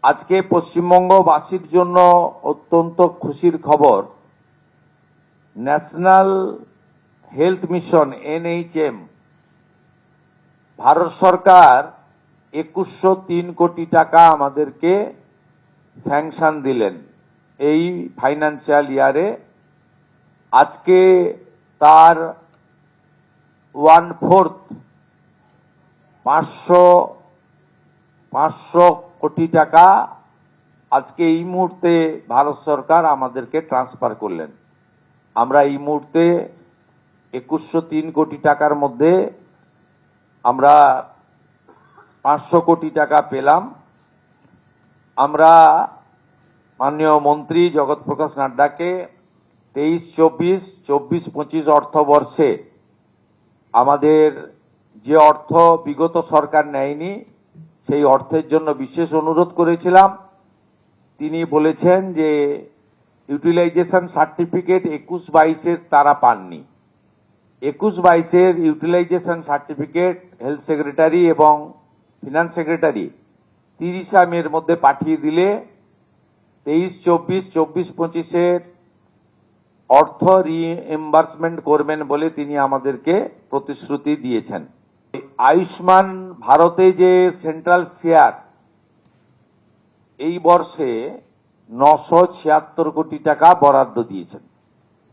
আজকে পশ্চিমবঙ্গবাসীর জন্য অত্যন্ত খুশির খবর। National health mission NHM Bharat সরকার 2103 কোটি টাকা আমাদেরকে স্যাংশন দিলেন এই ফাইন্যান্সিয়াল ইয়ারে। আজকে তার 1/4 500 কোটি টাকা আজকে এই মুহূর্তে ভারত সরকার আমাদেরকে ট্রান্সফার করলেন। আমরা এই মুহূর্তে 2103 কোটি টাকার মধ্যে আমরা 500 কোটি টাকা পেলাম। আমরা মাননীয় মন্ত্রী জগৎ প্রকাশ নাড্ডাকে 23-24, 24-25 অর্থবর্ষে আমাদের যে অর্থ বিগত সরকার নেয়নি সেই অর্থের জন্য বিশেষ অনুরোধ করেছিলাম। তিনি বলেছেন যে ইউটিলাইজেশন সার্টিফিকেট 21-22 তারা পাননি। 21-22 ইউটিলাইজেশন সার্টিফিকেট হেলথ সেক্রেটারি এবং ফিনান্স সেক্রেটারি 30 মের মধ্যে পাঠিয়ে দিলে 23-24, 24-25 অর্থ রিএম্বার্সমেন্ট করবেন বলে তিনি আমাদেরকে প্রতিশ্রুতি দিয়েছেন। আয়ুষ্মান ভারতে যে সেন্ট্রাল শেয়ার এই বর্ষে 976 কোটি টাকা বরাদ্দ দিয়েছেন।